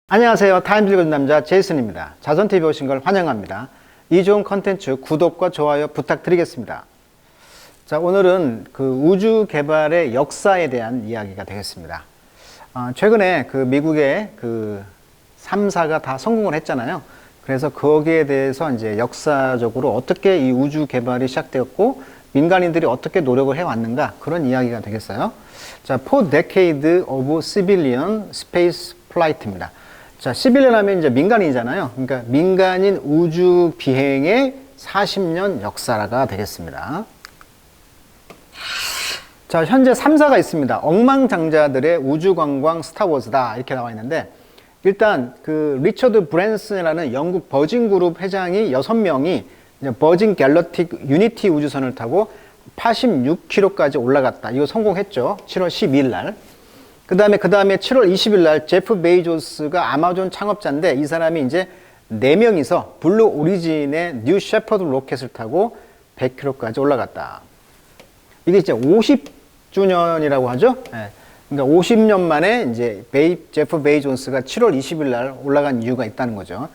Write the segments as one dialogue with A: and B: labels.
A: 안녕하세요. 타임즈 읽어준 남자 제이슨입니다. 자선TV에 오신 걸 환영합니다. 이 좋은 컨텐츠 구독과 좋아요 부탁드리겠습니다. 자, 오늘은 그 우주 개발의 역사에 대한 이야기가 되겠습니다. 최근에 그 미국의 그 3사가 다 성공을 했잖아요. 그래서 거기에 대해서 이제 역사적으로 어떻게 이 우주 개발이 시작되었고 민간인들이 어떻게 노력을 해왔는가 그런 이야기가 되겠어요. 자, Four Decades of Civilian Space Flight입니다. 자, 시빌리언 하면 이제 민간인이잖아요. 그러니까 민간인 우주 비행의 40년 역사가 되겠습니다. 자, 현재 3사가 있습니다. 억망장자들의 우주관광 스타워즈다 이렇게 나와 있는데, 일단 그 리처드 브랜슨이라는 영국 버진 그룹 회장이 6명이 버진 갤럭틱 유니티 우주선을 타고 86km까지 올라갔다. 이거 성공했죠. 7월 12일 날. 그 다음에 7월 20일 날 제프 베이조스가 아마존 창업자인데, 이 사람이 이제 4명이서 블루 오리진의 뉴 셰퍼드 로켓을 타고 100km까지 올라갔다. 이게 이제 50주년이라고 하죠. 네. 그러니까 50년 만에 이제 제프 베이조스가 7월 20일 날 올라간 이유가 있다는 거죠.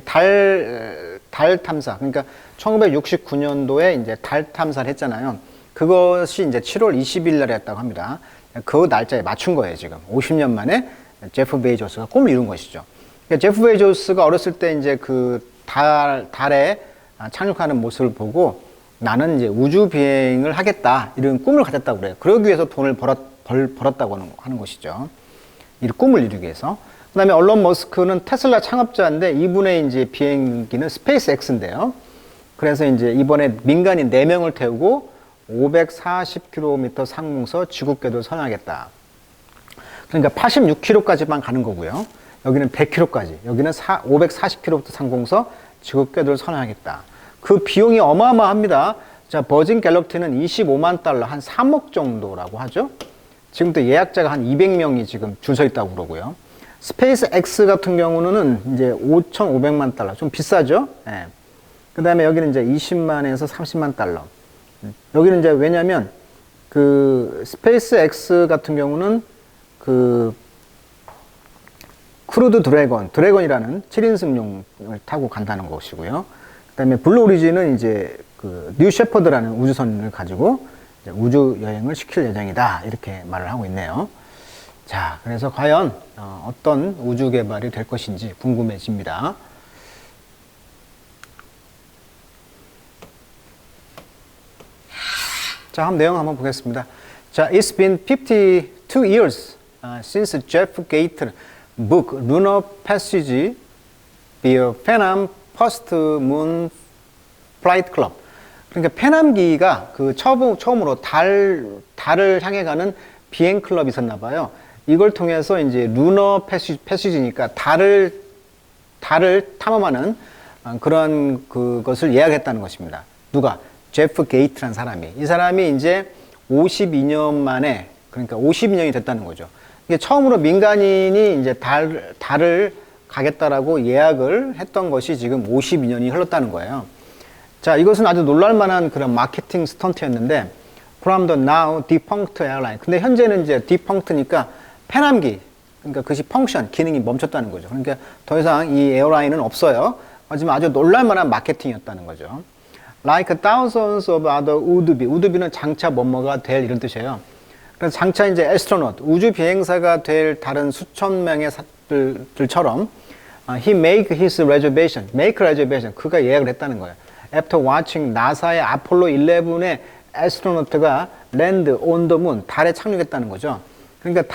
A: 달 탐사. 그러니까 1969년도에 이제 달 탐사를 했잖아요. 그것이 이제 7월 20일 날에 했다고 합니다. 그 날짜에 맞춘 거예요, 지금. 50년 만에 제프 베이조스가 꿈을 이룬 것이죠. 그러니까 제프 베이조스가 어렸을 때 이제 그 달에 착륙하는 모습을 보고 나는 이제 우주 비행을 하겠다, 이런 꿈을 가졌다고 그래요. 그러기 위해서 돈을 벌었다고 하는 것이죠. 이 꿈을 이루기 위해서. 그 다음에 얼론 머스크는 테슬라 창업자인데, 이분의 이제 비행기는 스페이스 X인데요. 그래서 이제 이번에 민간인 4명을 태우고 540km 상공서 지구궤도를 선하겠다. 그러니까 86km까지만 가는 거고요. 여기는 100km까지, 여기는 540km 상공서 지구궤도를 선하겠다. 그 비용이 어마어마합니다. 자, 버진 갤럭틱는 25만 달러, 한 3억 정도라고 하죠. 지금도 예약자가 한 200명이 지금 줄 서 있다고 그러고요. 스페이스 X 같은 경우는 이제 5,500만 달러, 좀 비싸죠. 예. 그 다음에 여기는 이제 20만에서 30만 달러. 여기는 이제 왜냐면 그 스페이스 X 같은 경우는 그 크루드 드래곤이라는 7인승용을 타고 간다는 것이고요. 그 다음에 블루 오리진은 이제 그 뉴 셰퍼드라는 우주선을 가지고 이제 우주 여행을 시킬 예정이다, 이렇게 말을 하고 있네요. 자, 그래서 과연 어떤 우주 개발이 될 것인지 궁금해집니다. 자, 내용 한번 보겠습니다. 자, it's been 52 years since Jeff Gates book Lunar Passage via Pan Am First Moon Flight Club. 그러니까 페남기가 그 처음으로 달을 향해 가는 비행 클럽이 있었나 봐요. 이걸 통해서 이제 루너 패시지니까 달을 탐험하는 그런 그것을 예약했다는 것입니다. 누가? 제프 게이트라는 사람이. 이 사람이 이제 52년 만에, 그러니까 52년이 됐다는 거죠. 이게 처음으로 민간인이 이제 달을 가겠다라고 예약을 했던 것이 지금 52년이 흘렀다는 거예요. 자, 이것은 아주 놀랄만한 그런 마케팅 스턴트였는데, from the now defunct airline. 근데 현재는 이제 defunct니까 페남기, 그러니까 그것이 펑션, 기능이 멈췄다는 거죠. 그러니까 더 이상 이 에어라인은 없어요. 하지만 아주 놀랄만한 마케팅이었다는 거죠. Like thousands of other would-be. 장차 뭐뭐가 될, 이런 뜻이에요. 그래서 장차 이제 astronaut, 우주 비행사가 될 다른 수천 명의 사람들처럼 he make his reservation, 그가 예약을 했다는 거예요. After watching 나사의 아폴로 11의 astronaut가 land on the moon, 달에 착륙했다는 거죠. 그러니까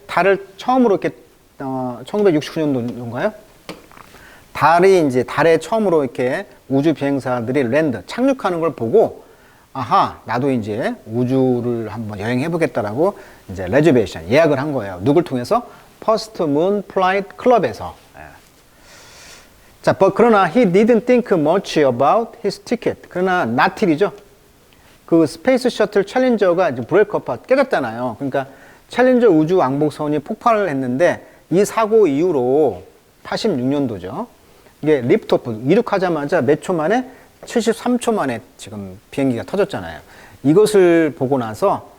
A: 달을 처음으로 이렇게 1969년도인가요? 달이 이제 달에 처음으로 이렇게 우주 비행사들이 착륙하는 걸 보고, 아하, 나도 이제 우주를 한번 여행해 보겠다라고 이제 레저베이션, 예약을 한 거예요. 누굴 통해서? First Moon Flight Club에서. 자, 그러나 he didn't think much about his ticket. 그러나 나틀이죠. 그 스페이스 셔틀 챌린저가 이제 브레이크 어팟 깨졌잖아요. 그러니까 챌린저 우주 왕복선이 폭발을 했는데, 이 사고 이후로 86년도죠. 이게 리프트오프 이륙하자마자 몇 초 만에 73초 만에 지금 비행기가 터졌잖아요. 이것을 보고 나서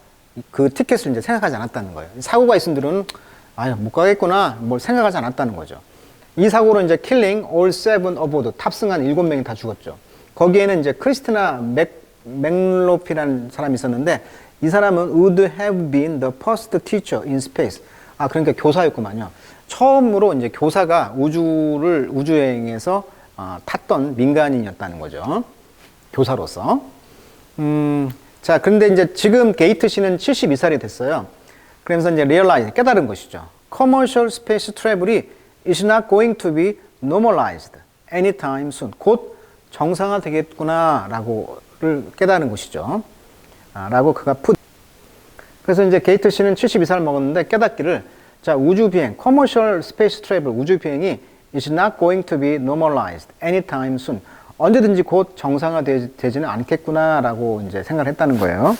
A: 그 티켓을 이제 생각하지 않았다는 거예요. 사고가 있은 들은 못 가겠구나, 뭘 생각하지 않았다는 거죠. 이 사고로 이제 killing all seven aboard 탑승한 7명이 다 죽었죠. 거기에는 이제 크리스티나 맥로피라는 사람이 있었는데 이 사람은 would have been the first teacher in space. 아, 그러니까 교사였구만요. 처음으로 이제 교사가 우주여행에서 탔던 민간인이었다는 거죠. 교사로서. 자, 그런데 이제 지금 게이트 씨는 72살이 됐어요. 그러면서 이제 realize, 깨달은 것이죠. Commercial space travel이 is not going to be normalized anytime soon. 곧 정상화 되겠구나, 라고를 깨달은 것이죠. 라고 그가 그래서 이제 게이트 씨는 72살 먹었는데 깨닫기를, 자, 우주 비행, commercial space travel, 우주 비행이 is not going to be normalized anytime soon. 언제든지 곧 정상화 되지는 않겠구나, 라고 이제 생각을 했다는 거예요.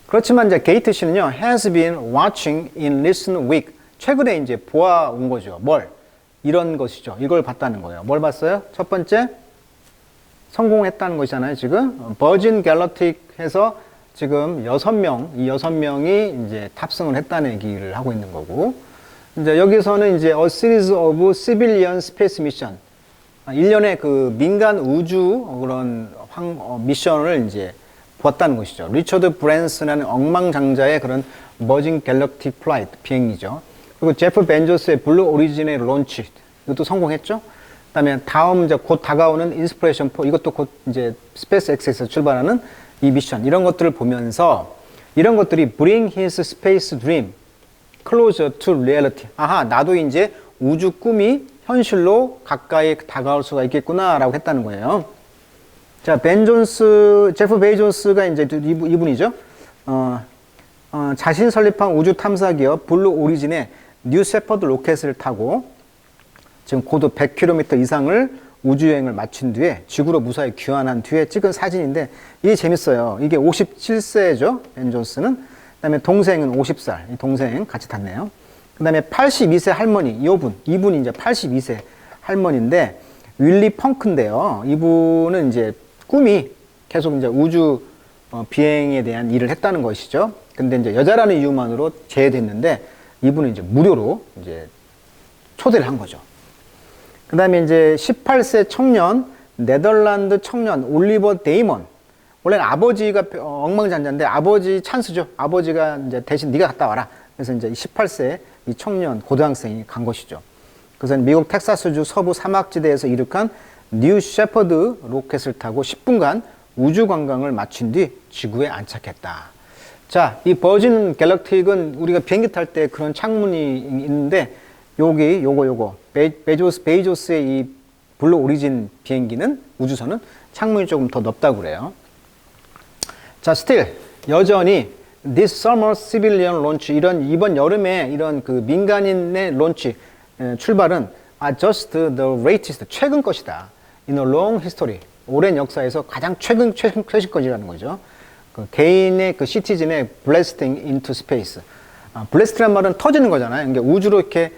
A: 그렇지만 이제 게이트 씨는요, has been watching in recent week. 최근에 이제 보아온 거죠. 뭘? 이런 것이죠. 이걸 봤다는 거예요. 뭘 봤어요? 첫 번째, 성공했다는 것이잖아요, 지금. 버진 갤럭틱에서 지금 6명, 이 6명이 이제 탑승을 했다는 얘기를 하고 있는 거고. 이제 여기서는 이제 a series of civilian space mission. 일련의 그 민간 우주 그런 미션을 이제 보았다는 것이죠. 리처드 브랜슨이라는 억망장자의 그런 버진 갤럭틱 플라이트 비행이죠. 그리고 제프 벤조스의 블루 오리진의 론치, 이것도 성공했죠. 그다음에 다음 이제 곧 다가오는 인스피레이션 4, 이것도 곧 이제 스페이스 X에서 출발하는 이 미션, 이런 것들을 보면서 이런 것들이 bring his space dream closer to reality. 아하, 나도 이제 우주 꿈이 현실로 가까이 다가올 수가 있겠구나라고 했다는 거예요. 자, 제프 베이존스가 이제 이분이죠. 자신 설립한 우주 탐사 기업 블루 오리진의 뉴 셰퍼드 로켓을 타고 지금 고도 100km 이상을 우주여행을 마친 뒤에 지구로 무사히 귀환한 뒤에 찍은 사진인데 이게 재밌어요. 이게 57세죠. 벤 존스는. 그 다음에 동생은 50살. 이 동생 같이 탔네요. 그 다음에 82세 할머니, 이분이 이제 82세 할머니인데 윌리 펑크인데요. 이분은 이제 꿈이 계속 이제 우주 비행에 대한 일을 했다는 것이죠. 근데 이제 여자라는 이유만으로 제외됐는데 이분은 이제 무료로 이제 초대를 한 거죠. 그 다음에 이제 18세 청년, 네덜란드 청년 올리버 데이먼. 원래는 아버지가 억망장자인데 아버지 찬스죠. 아버지가 이제 대신 네가 갔다 와라. 그래서 이제 18세 이 청년 고등학생이 간 것이죠. 그래서 미국 텍사스주 서부 사막지대에서 이륙한 뉴 셰퍼드 로켓을 타고 10분간 우주 관광을 마친 뒤 지구에 안착했다. 자, 이 버진 갤럭틱은 우리가 비행기 탈 때 그런 창문이 있는데 요거 베이조스의 이 블루 오리진 비행기는 우주선은 창문이 조금 더 넓다고 그래요. 자, still 여전히 this summer civilian launch 이번 여름에 이런 그 민간인의 론치 출발은 are just the latest 최근 것이다. In a long history 오랜 역사에서 가장 최신 것이라는 거죠. 그 개인의 그 시티즌의 blasting into space. blast란 말은 터지는 거잖아요. 그러니까 우주로 이렇게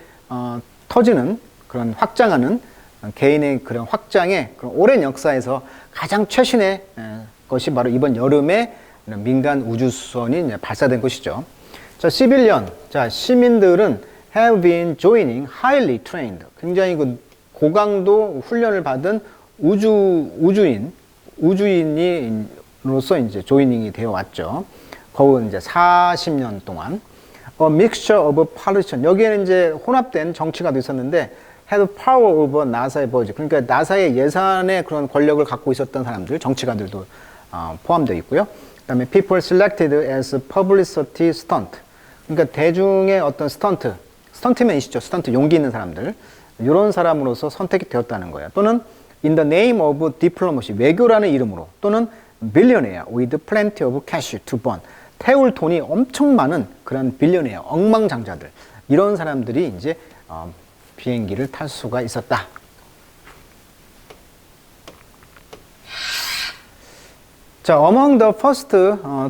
A: 터지는 그런 확장하는 개인의 그런 확장의 그런 오랜 역사에서 가장 최신의 것이 바로 이번 여름에 민간 우주선이 발사된 것이죠. 자, 시빌리언. 자, 시민들은 have been joining highly trained. 굉장히 그 고강도 훈련을 받은 우주인으로서 이제 조이닝이 되어 왔죠. 거의 이제 40년 동안. A mixture of politician. 여기에는 이제 혼합된 정치가도 있었는데, had power over 나사의 버지. 그러니까 나사의 예산의 그런 권력을 갖고 있었던 사람들, 정치가들도 포함되어 있고요. 그다음에 people selected as publicity stunt. 그러니까 대중의 어떤 스턴트맨이시죠. 스턴트 용기 있는 사람들. 이런 사람으로서 선택이 되었다는 거예요. 또는 in the name of diplomacy, 외교라는 이름으로. 또는 billionaire with plenty of cash to burn. 태울 돈이 엄청 많은 그런 빌리어네어, 억망장자들. 이런 사람들이 이제 비행기를 탈 수가 있었다. 자, among the first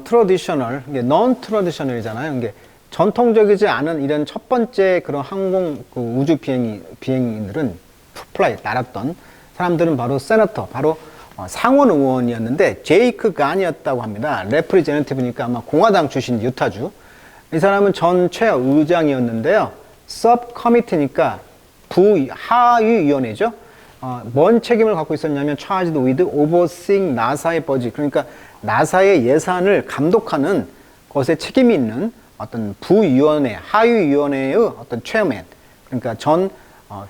A: traditional, non-traditional이잖아요. 이게 전통적이지 않은 이런 첫 번째 그런 그 우주 비행인들은 날았던 사람들은 바로 세너터, 바로 상원 의원이었는데 제이크 간이었다고 합니다. 레프리제너티브니까 아마 공화당 출신 유타주. 이 사람은 전 최의장이었는데요. 서브커미티니까 하위위원회죠. 뭔 책임을 갖고 있었냐면 charged with overseeing 나사의 버짓, 그러니까 나사의 예산을 감독하는 것에 책임이 있는 어떤 부위원회, 하위위원회의 어떤 체어맨, 그러니까 전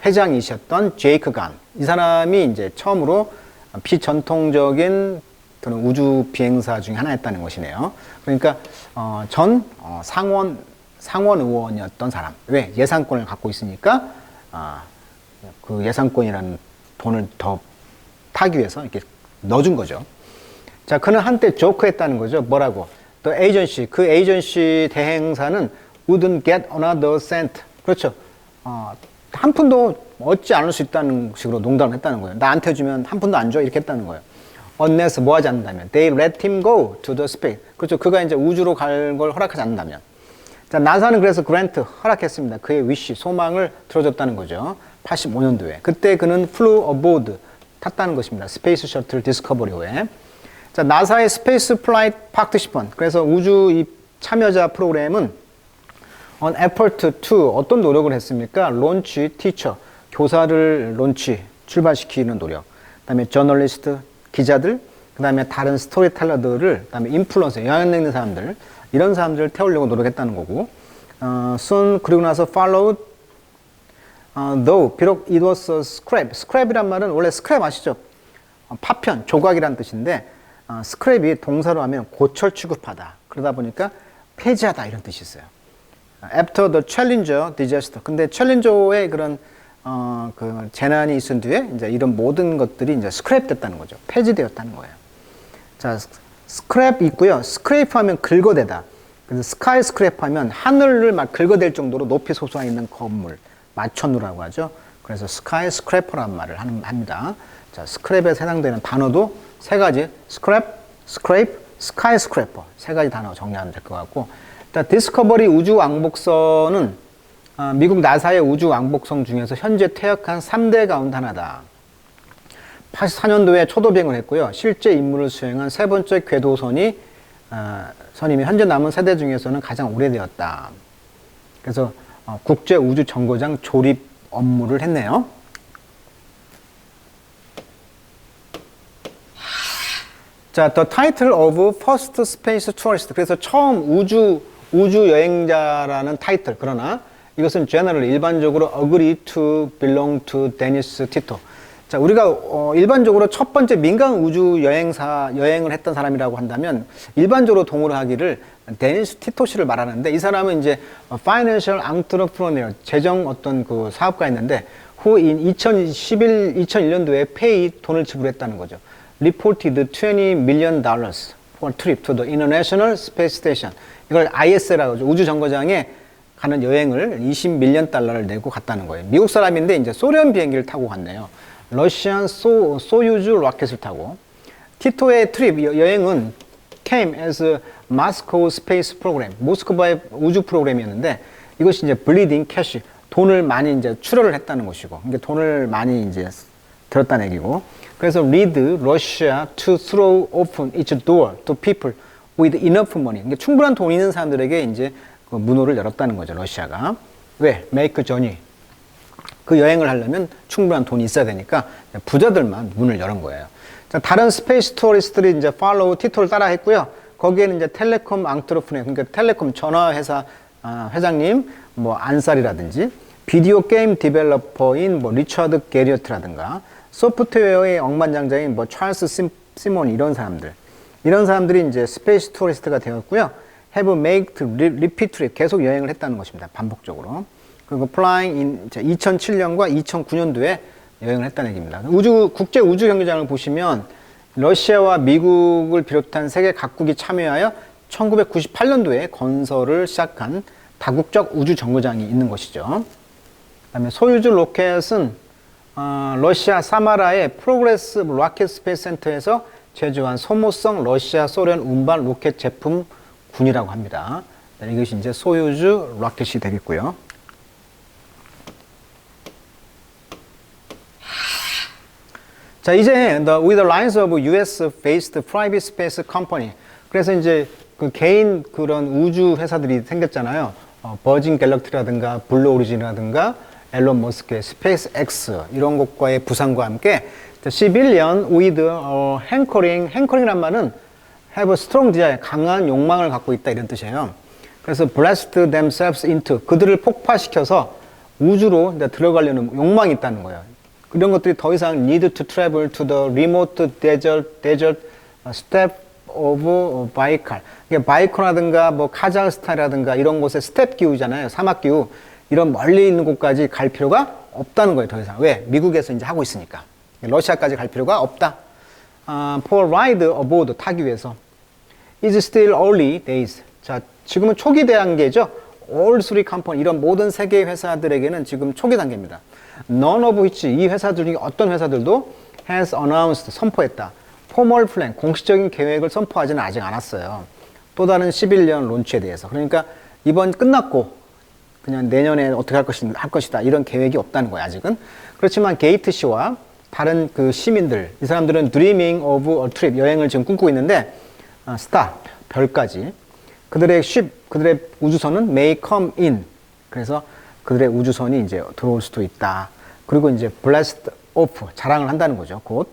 A: 회장이셨던 제이크 간. 이 사람이 이제 처음으로 비전통적인 그런 우주 비행사 중에 하나였다는 것이네요. 그러니까 전 상원 의원이었던 사람. 왜? 예산권을 갖고 있으니까 그 예산권이라는 돈을 더 타기 위해서 이렇게 넣어준 거죠. 자, 그는 한때 조크했다는 거죠. 뭐라고? The agency, 그 에이전시 대행사는 wouldn't get another cent. 그렇죠. 한 푼도 얻지 않을 수 있다는 식으로 농담을 했다는 거예요. 나한테 주면 한 푼도 안 줘? 이렇게 했다는 거예요. unless 뭐 하지 않는다면. They let him go to the space. 그렇죠. 그가 이제 우주로 갈 걸 허락하지 않는다면. 자, 나사는 그래서 그랜트 허락했습니다. 그의 위시, 소망을 들어줬다는 거죠. 85년도에. 그때 그는 flew aboard, 탔다는 것입니다. 스페이스 셔틀 디스커버리호에. 자, 나사의 스페이스 플라이트 파트시펀. 그래서 우주 이 참여자 프로그램은 on effort to 어떤 노력을 했습니까? launch teacher, 교사를 론치, 출발시키는 노력. 그다음에 저널리스트, 기자들, 그다음에 다른 스토리텔러들을, 그다음에 인플루언서, 영향력 있는 사람들, 이런 사람들을 태우려고 노력했다는 거고. soon 그리고 나서 followed though 비록 it was a scrap. scrap이란 말은 원래 scrap 아시죠? 파편, 조각이란 뜻인데 scrap이 동사로 하면 고철 취급하다. 그러다 보니까 폐지하다 이런 뜻이 있어요. After the Challenger disaster. 근데 챌린저의 그런 그 재난이 있은 뒤에 이제 이런 모든 것들이 이제 스크랩 됐다는 거죠. 폐지되었다는 거예요. 자, 스크랩 있고요. 스크레이프 하면 긁어대다. 그래서 스카이 스크랩 하면 하늘을 막 긁어댈 정도로 높이 솟아 있는 건물, 마천루라고 하죠. 그래서 스카이 스크래퍼란 말을 합니다. 자, 스크랩에 해당되는 단어도 세 가지. 스크랩, 스크레이프, 스카이 스크래퍼. 세 가지 단어 정리하면 될 것 같고. 디스커버리 우주 왕복선은 미국 나사의 우주 왕복선 중에서 현재 퇴역한 3대 가운데 하나다. 84년도에 초도 비행을 했고요. 실제 임무를 수행한 세 번째 궤도선이 선임이 현재 남은 세대 중에서는 가장 오래되었다. 그래서 국제 우주 정거장 조립 업무를 했네요. 자, the title of first space tourist. 그래서 처음 우주 여행자라는 타이틀. 그러나 이것은 generally 일반적으로 agree to belong to 데니스 티토. 자, 우리가 일반적으로 첫 번째 민간 우주 여행을 했던 사람이라고 한다면 일반적으로 동의를 하기를 데니스 티토 씨를 말하는데, 이 사람은 이제 financial entrepreneur, 재정 어떤 그 사업가였는데 who in 2001년도에 pay 돈을 지불했다는 거죠. reported $20 million for trip to the International Space Station. 이걸 IS라고 하죠. 우주 정거장에 가는 여행을 $20밀리언 내고 갔다는 거예요. 미국 사람인데 이제 소련 비행기를 타고 갔네요. 러시안 소유주 로켓을 타고. 티토의 트립 여행은 came as Moscow Space Program, 모스크바의 우주 프로그램이었는데 이것이 이제 bleeding cash, 돈을 많이 이제 출혈을 했다는 것이고, 그러니까 돈을 많이 이제 들었다는 얘기고. 그래서 lead Russia to throw open its door to people with enough money. 그러니까 충분한 돈 있는 사람들에게 이제 그 문호를 열었다는 거죠, 러시아가. 왜? make journey. 그 여행을 하려면 충분한 돈이 있어야 되니까 부자들만 문을 열은 거예요. 자, 다른 스페이스 투어리스트들이 이제 팔로우 티토를 따라 했고요. 거기에는 이제 텔레콤 앙트로프네, 그러니까 텔레콤 전화회사 회장님, 뭐 안살이라든지, 비디오 게임 디벨로퍼인 뭐 리처드 게리어트라든가, 소프트웨어의 억만장자인 뭐 찰스 시몬, 이런 사람들이 이제 스페이스 투어리스트가 되었고요. have made repeat trip, 계속 여행을 했다는 것입니다. 반복적으로. 그리고 flying in 2007년과 2009년도에 여행을 했다는 얘기입니다. 국제 우주 경기장을 보시면 러시아와 미국을 비롯한 세계 각국이 참여하여 1998년도에 건설을 시작한 다국적 우주 정거장이 있는 것이죠. 그다음에 소유주 로켓은 러시아 사마라의 프로그레스 로켓 스페이스 센터에서 제조한 소모성 러시아 소련 운반 로켓 제품군이라고 합니다. 이것이 이제 소유주 로켓이 되겠고요. 자, 이제 with the lines of US-based private space company. 그래서 이제 그 개인 그런 우주 회사들이 생겼잖아요. 버진 갤럭시라든가 블루 오리진이라든가 앨런 머스크의 스페이스 X 이런 것과의 부상과 함께 civilian with hankerin이란 말은 have a strong desire, 강한 욕망을 갖고 있다 이런 뜻이에요. 그래서 blast themselves into, 그들을 폭파시켜서 우주로 이제 들어가려는 욕망이 있다는 거예요. 이런 것들이 더 이상 need to travel to the remote desert step of 바이칼. 바이칼라든가 뭐 카자흐스탄이라든가 이런 곳에 스텝 기후잖아요. 사막 기후. 이런 멀리 있는 곳까지 갈 필요가 없다는 거예요. 더 이상. 왜? 미국에서 이제 하고 있으니까. 러시아까지 갈 필요가 없다. For ride aboard, 타기 위해서. Is still early days. 자, 지금은 초기 단계죠. All three company, 이런 모든 세계 회사들에게는 지금 초기 단계입니다. None of which, 이 회사들 중에 어떤 회사들도 has announced, 선포했다. Formal plan, 공식적인 계획을 선포하지는 아직 않았어요. 또 다른 11년 론치에 대해서. 그러니까 이번 끝났고 그냥 내년에 어떻게 할 것이다. 이런 계획이 없다는 거예요, 아직은. 그렇지만 게이트시와 다른 그 시민들, 이 사람들은 dreaming of a trip, 여행을 지금 꿈꾸고 있는데, star, 별까지. 그들의 ship, 그들의 우주선은 may come in. 그래서 그들의 우주선이 이제 들어올 수도 있다. 그리고 이제 blast off, 자랑을 한다는 거죠, 곧.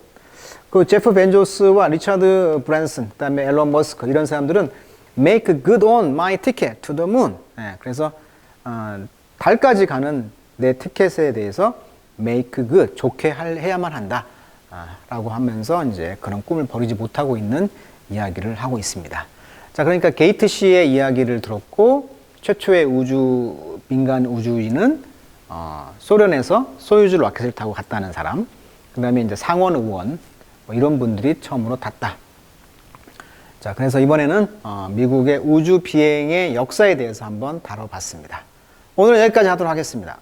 A: 그 제프 벤조스와 리차드 브랜슨, 그다음에 앨런 머스크 이런 사람들은 make good on my ticket to the moon. 네, 그래서 달까지 가는 내 티켓에 대해서 make good, 좋게 해야만 한다. 라고 하면서 이제 그런 꿈을 버리지 못하고 있는 이야기를 하고 있습니다. 자, 그러니까 게이트시의 이야기를 들었고 최초의 민간 우주인은 소련에서 소유주 로켓을 타고 갔다는 사람, 그 다음에 이제 상원 의원 뭐 이런 분들이 처음으로 탔다. 자, 그래서 이번에는 미국의 우주 비행의 역사에 대해서 한번 다뤄봤습니다. 오늘 여기까지 하도록 하겠습니다.